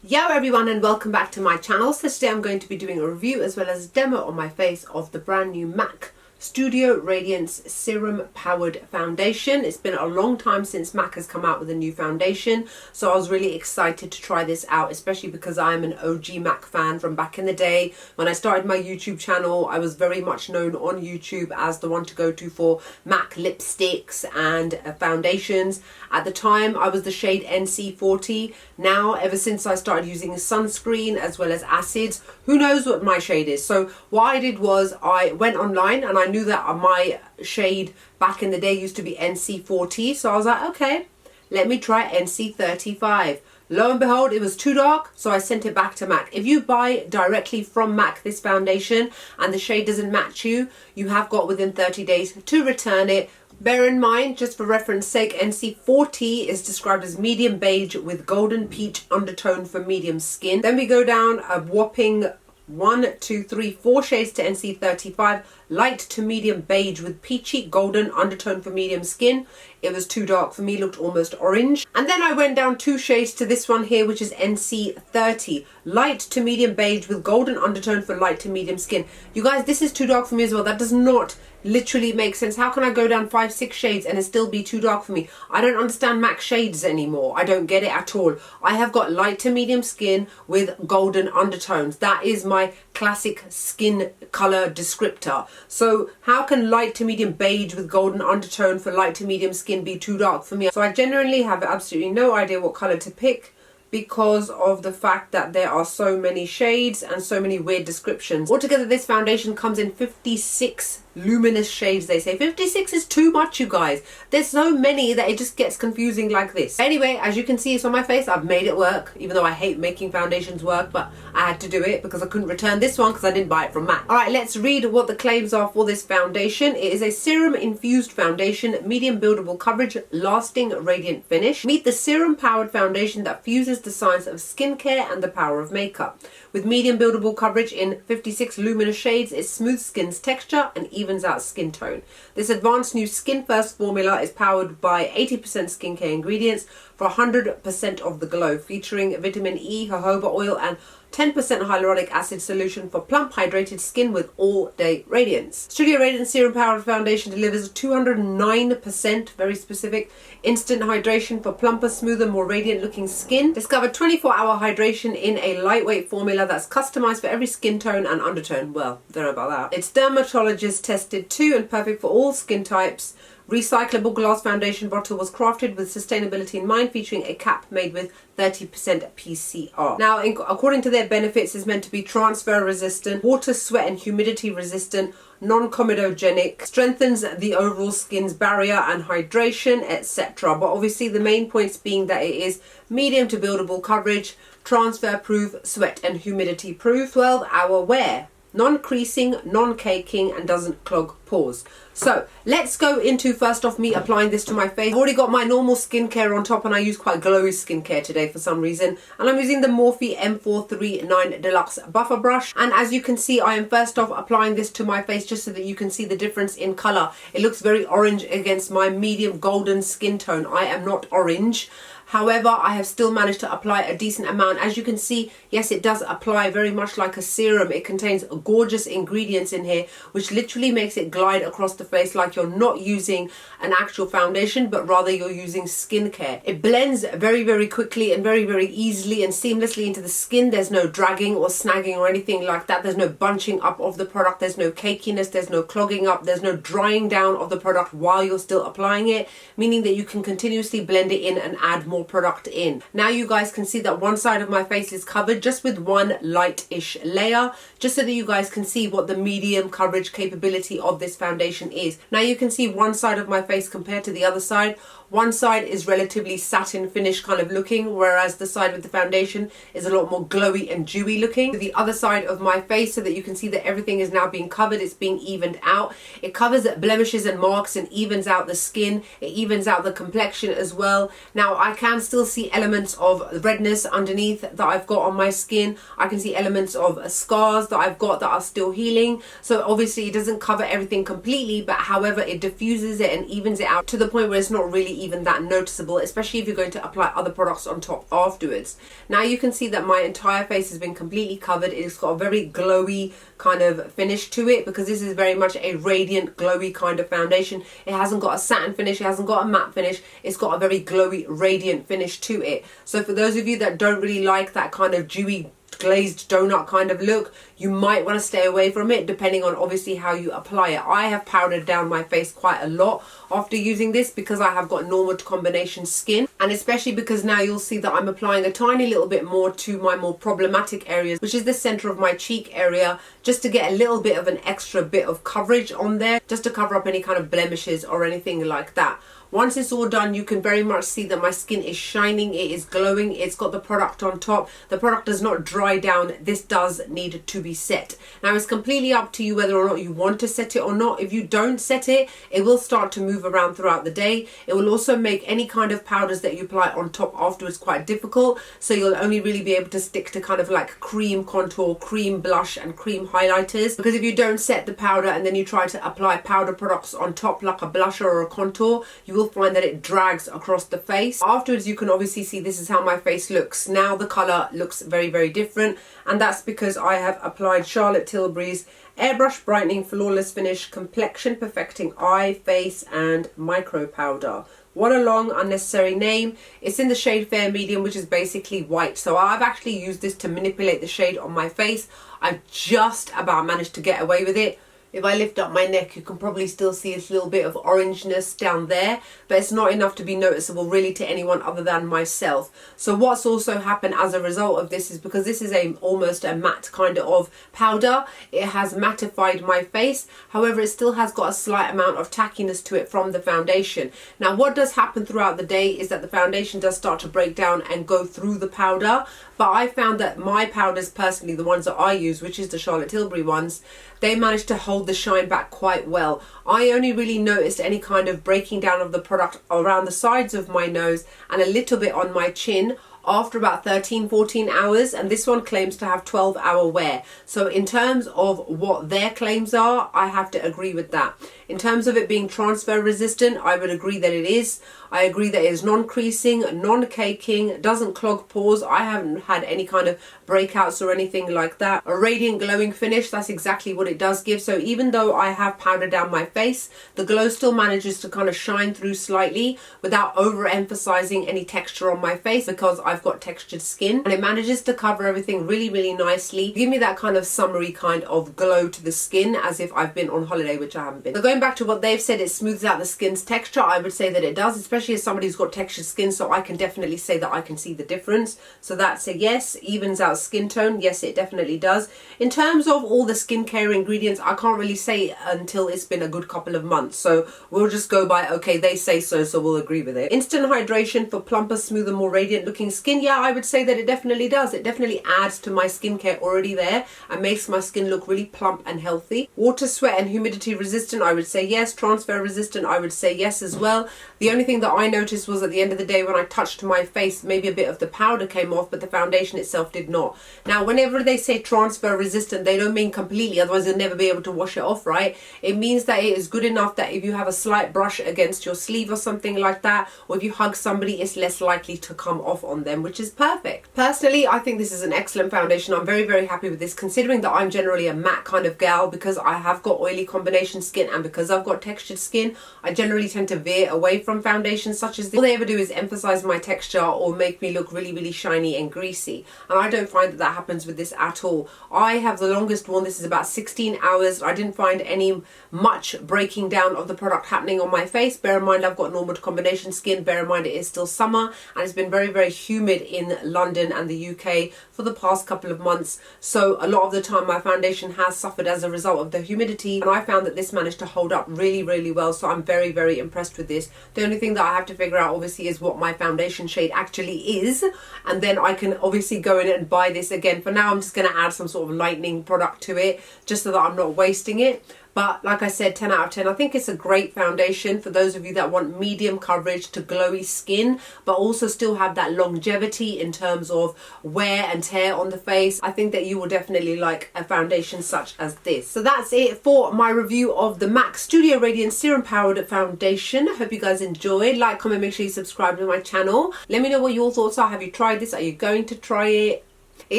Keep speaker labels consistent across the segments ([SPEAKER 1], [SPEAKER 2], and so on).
[SPEAKER 1] Yo everyone, and welcome back to my channel. So today I'm going to be doing a review as well as a demo on my face of the brand new MAC Studio Radiance Serum-Powered foundation. It's been a long time since MAC has come out with a new foundation, so I was really excited to try this out, especially because I'm an OG MAC fan from back in the day. When I started my YouTube channel, I was very much known on YouTube as the one to go to for MAC lipsticks and foundations. At the time, I was the shade NC40. Now, ever since I started using sunscreen as well as acids, who knows what my shade is. So what I did was I went online and I knew that my shade back in the day used to be NC40. So I was like, okay, let me try NC35. Lo and behold, it was too dark, so I sent it back to MAC. If you buy directly from MAC this foundation and the shade doesn't match you, you have got within 30 days to return it. Bear in mind, just for reference sake, NC40 is described as medium beige with golden peach undertone for medium skin. Then we go down a whopping 4 shades to NC35, light to medium beige with peachy golden undertone for medium skin. It was too dark for me, looked almost orange. And then I went down 2 shades to this one here, which is NC30, light to medium beige with golden undertone for light to medium skin. You guys, this is too dark for me as well. That does not literally make sense. How can I go down 5-6 shades and it still be too dark for me? I don't understand MAC shades anymore. I don't get it at all. I have got light to medium skin with golden undertones. That is my classic skin color descriptor. So how can light to medium beige with golden undertone for light to medium skin be too dark for me? So I genuinely have absolutely no idea what color to pick, because of the fact that there are so many shades and so many weird descriptions. Altogether, this foundation comes in 56 luminous shades, they say. 56 is too much, you guys. There's so many that it just gets confusing like this. Anyway, as you can see, it's on my face. I've made it work, even though I hate making foundations work, but I had to do it because I couldn't return this one because I didn't buy it from MAC. All right, let's read what the claims are for this foundation. It is a serum-infused foundation, medium buildable coverage, lasting radiant finish. Meet the serum-powered foundation that fuses the science of skincare and the power of makeup. With medium buildable coverage in 56 luminous shades, it smooths skin's texture and evens out skin tone. This advanced new Skin First formula is powered by 80% skincare ingredients for 100% of the glow, featuring vitamin E, jojoba oil, and 10% hyaluronic acid solution for plump, hydrated skin with all-day radiance. Studio Radiance Serum Powered Foundation delivers 209%, very specific, instant hydration for plumper, smoother, more radiant-looking skin. Discover 24-hour hydration in a lightweight formula that's customized for every skin tone and undertone. Well, don't know about that. It's dermatologist tested too and perfect for all skin types. Recyclable glass foundation bottle was crafted with sustainability in mind, featuring a cap made with 30% PCR. Now, according to their benefits, it's meant to be transfer resistant, water, sweat and humidity resistant, non-comedogenic, strengthens the overall skin's barrier and hydration, etc. But obviously the main points being that it is medium to buildable coverage, transfer proof, sweat and humidity proof, 12-hour wear, non-creasing, non-caking, and doesn't clog pores. So let's go into, first off, me applying this to my face. I've already got my normal skincare on top, and I use quite glowy skincare today for some reason, and I'm using the Morphe M439 Deluxe Buffer Brush. And as you can see, I am first off applying this to my face just so that you can see the difference in color. It looks very orange against my medium golden skin tone. I am not orange. However, I have still managed to apply a decent amount. As you can see, yes, it does apply very much like a serum. It contains gorgeous ingredients in here, which literally makes it glide across the face like you're not using an actual foundation, but rather you're using skincare. It blends very, very quickly and very, very easily and seamlessly into the skin. There's no dragging or snagging or anything like that. There's no bunching up of the product. There's no cakiness. There's no clogging up. There's no drying down of the product while you're still applying it, meaning that you can continuously blend it in and add more product in. Now you guys can see that one side of my face is covered just with one light-ish layer, just so that you guys can see what the medium coverage capability of this foundation is. Now you can see one side of my face compared to the other side. One side is relatively satin finish kind of looking, whereas the side with the foundation is a lot more glowy and dewy looking. The other side of my face, so that you can see that everything is now being covered, it's being evened out. It covers blemishes and marks and evens out the skin. It evens out the complexion as well. Now I can still see elements of redness underneath that I've got on my skin. I can see elements of scars that I've got that are still healing. So obviously it doesn't cover everything completely, but however it diffuses it and evens it out to the point where it's not really even that noticeable, especially if you're going to apply other products on top afterwards. Now you can see that my entire face has been completely covered. It's got a very glowy kind of finish to it because this is very much a radiant glowy kind of foundation. It hasn't got a satin finish, it hasn't got a matte finish, it's got a very glowy radiant finish to it. So for those of you that don't really like that kind of dewy glazed donut kind of look, you might want to stay away from it depending on obviously how you apply it. I have powdered down my face quite a lot after using this because I have got normal to combination skin, and especially because now you'll see that I'm applying a tiny little bit more to my more problematic areas, which is the center of my cheek area, just to get a little bit of an extra bit of coverage on there, just to cover up any kind of blemishes or anything like that. Once it's all done, you can very much see that my skin is shining, it is glowing, it's got the product on top. The product does not dry down. This does need to be set. Now it's completely up to you whether or not you want to set it or not. If you don't set it, it will start to move around throughout the day. It will also make any kind of powders that you apply on top afterwards quite difficult. So you'll only really be able to stick to kind of like cream contour, cream blush and cream highlighters. Because if you don't set the powder and then you try to apply powder products on top like a blusher or a contour, you will find that it drags across the face. Afterwards you can obviously see this is how my face looks. Now the colour looks very, very different, and that's because I have applied Charlotte Tilbury's Airbrush Brightening Flawless Finish Complexion Perfecting Eye, Face and Micro Powder. What a long unnecessary name. It's in the shade Fair Medium, which is basically white. So I've actually used this to manipulate the shade on my face. I've just about managed to get away with it. If I lift up my neck, you can probably still see this little bit of orangeness down there, but it's not enough to be noticeable really to anyone other than myself. So what's also happened as a result of this is because this is almost a matte kind of powder, it has mattified my face. However, it still has got a slight amount of tackiness to it from the foundation. Now what does happen throughout the day is that the foundation does start to break down and go through the powder. But I found that my powders, personally, the ones that I use, which is the Charlotte Tilbury ones, they managed to hold the shine back quite well. I only really noticed any kind of breaking down of the product around the sides of my nose and a little bit on my chin after about 13-14 hours, and this one claims to have 12-hour wear. So in terms of what their claims are, I have to agree with that. In terms of it being transfer resistant, I would agree that it is. I agree that it is non-creasing, non-caking, doesn't clog pores. I haven't had any kind of breakouts or anything like that. A radiant glowing finish, that's exactly what it does give. So even though I have powdered down my face, the glow still manages to kind of shine through slightly without overemphasizing any texture on my face because I've got textured skin, and it manages to cover everything really, really nicely. Give me that kind of summery kind of glow to the skin as if I've been on holiday, which I haven't been. So going back to what they've said, it smooths out the skin's texture. I would say that it does, especially as somebody who's got textured skin, so I can definitely say that I can see the difference. So that's a yes. Evens out skin tone, yes, it definitely does. In terms of all the skincare ingredients, I can't really say until it's been a good couple of months, so we'll just go by, okay, they say so, so we'll agree with it. Instant hydration for plumper, smoother, more radiant looking skin, yeah, I would say that it definitely does. It definitely adds to my skincare already there and makes my skin look really plump and healthy. Water, sweat and humidity resistant, I would say yes. Transfer resistant, I would say yes as well. The only thing that I noticed was at the end of the day when I touched my face, maybe a bit of the powder came off, but the foundation itself did not. Now, whenever they say transfer resistant, they don't mean completely, otherwise you'll never be able to wash it off, right? It means that it is good enough that if you have a slight brush against your sleeve or something like that, or if you hug somebody, it's less likely to come off on them, which is perfect. Personally, I think this is an excellent foundation. I'm very, very happy with this, considering that I'm generally a matte kind of gal. Because I have got oily combination skin and because I've got textured skin, I generally tend to veer away from foundations such as this. All they ever do is emphasize my texture or make me look really, really shiny and greasy, and I don't find that that happens with this at all. I have the longest one. This is about 16 hours. I didn't find any much breaking down of the product happening on my face. Bear in mind I've got normal to combination skin. Bear in mind it is still summer and it's been very, very humid in London and the UK for the past couple of months, so a lot of the time my foundation has suffered as a result of the humidity, and I found that this managed to hold up really, really well. So I'm very, very impressed with this. The only thing that I have to figure out obviously is what my foundation shade actually is, and then I can obviously go in and buy this again. For now I'm just going to add some sort of lightening product to it just so that I'm not wasting it. But like I said, 10 out of 10. I think it's a great foundation for those of you that want medium coverage to glowy skin, but also still have that longevity in terms of wear and tear on the face. I think that you will definitely like a foundation such as this. So that's it for my review of the MAC Studio Radiance Serum Powered Foundation. I hope you guys enjoyed. Like, comment, make sure you subscribe to my channel. Let me know what your thoughts are. Have you tried this? Are you going to try it? It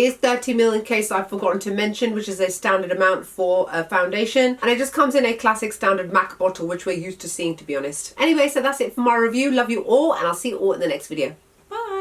[SPEAKER 1] is 30 ml in case I've forgotten to mention, which is a standard amount for a foundation. And it just comes in a classic standard MAC bottle, which we're used to seeing, to be honest. Anyway, so that's it for my review. Love you all, and I'll see you all in the next video.